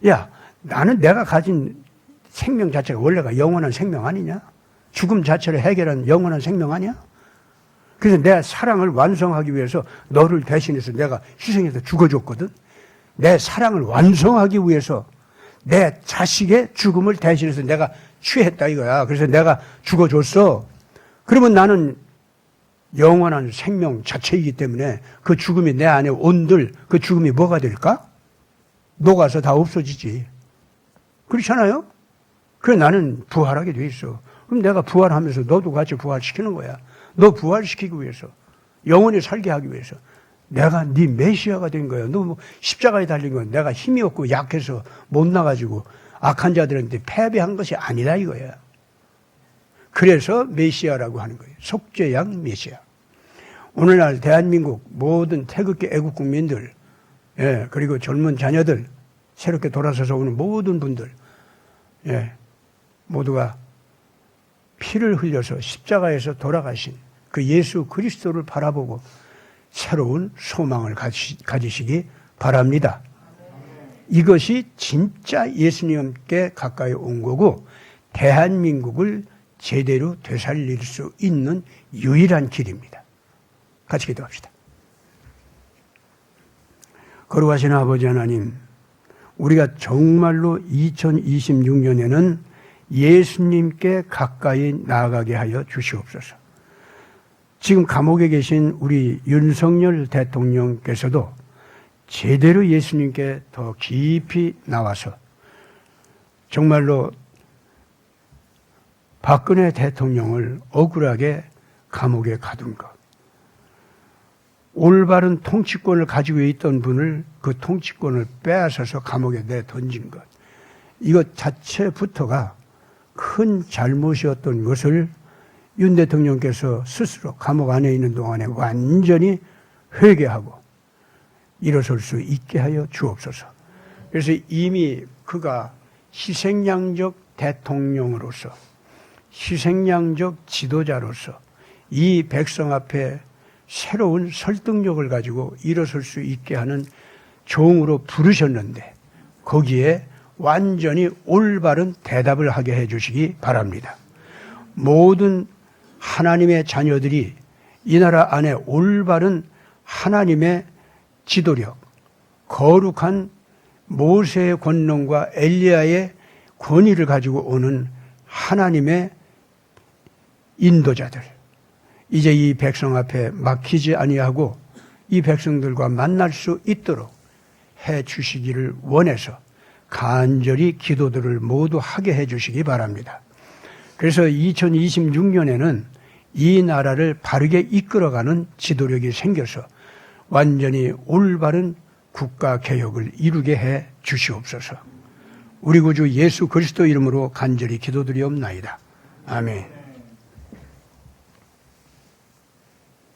야, 나는 내가 가진 생명 자체가 원래가 영원한 생명 아니냐? 죽음 자체를 해결한 영원한 생명 아니야? 그래서 내 사랑을 완성하기 위해서 너를 대신해서 내가 희생해서 죽어줬거든. 내 사랑을 완성하기 위해서 내 자식의 죽음을 대신해서 내가 취했다 이거야. 그래서 내가 죽어줬어. 그러면 나는 영원한 생명 자체이기 때문에 그 죽음이 내 안에 온들 그 죽음이 뭐가 될까? 녹아서 다 없어지지. 그렇잖아요? 그래 나는 부활하게 돼 있어. 그럼 내가 부활하면서 너도 같이 부활시키는 거야. 너 부활시키기 위해서, 영원히 살게 하기 위해서 내가 네 메시아가 된 거야. 너 뭐 십자가에 달린 건 내가 힘이 없고 약해서 못 나가지고 악한 자들한테 패배한 것이 아니다 이거야. 그래서 메시아라고 하는 거예요. 속죄양 메시아. 오늘날 대한민국 모든 태극기 애국 국민들, 예, 그리고 젊은 자녀들, 새롭게 돌아서서 오는 모든 분들, 예, 모두가 피를 흘려서 십자가에서 돌아가신 그 예수 그리스도를 바라보고 새로운 소망을 가지시기 바랍니다. 이것이 진짜 예수님께 가까이 온 거고 대한민국을 제대로 되살릴 수 있는 유일한 길입니다. 같이 기도합시다. 거룩하신 아버지 하나님, 우리가 정말로 2026년에는 예수님께 가까이 나아가게 하여 주시옵소서. 지금 감옥에 계신 우리 윤석열 대통령께서도 제대로 예수님께 더 깊이 나와서 정말로 박근혜 대통령을 억울하게 감옥에 가둔 것, 올바른 통치권을 가지고 있던 분을 그 통치권을 빼앗아서 감옥에 내던진 것, 이것 자체부터가 큰 잘못이었던 것을 윤 대통령께서 스스로 감옥 안에 있는 동안에 완전히 회개하고 일어설 수 있게 하여 주옵소서. 그래서 이미 그가 희생양적 대통령으로서 희생양적 지도자로서 이 백성 앞에 새로운 설득력을 가지고 일어설 수 있게 하는 종으로 부르셨는데 거기에 완전히 올바른 대답을 하게 해주시기 바랍니다. 모든 하나님의 자녀들이 이 나라 안에 올바른 하나님의 지도력, 거룩한 모세의 권능과 엘리야의 권위를 가지고 오는 하나님의 인도자들, 이제 이 백성 앞에 막히지 아니하고 이 백성들과 만날 수 있도록 해 주시기를 원해서 간절히 기도들을 모두 하게 해 주시기 바랍니다. 그래서 2026년에는 이 나라를 바르게 이끌어가는 지도력이 생겨서 완전히 올바른 국가 개혁을 이루게 해 주시옵소서. 우리 구주 예수 그리스도 이름으로 간절히 기도드리옵나이다. 아멘.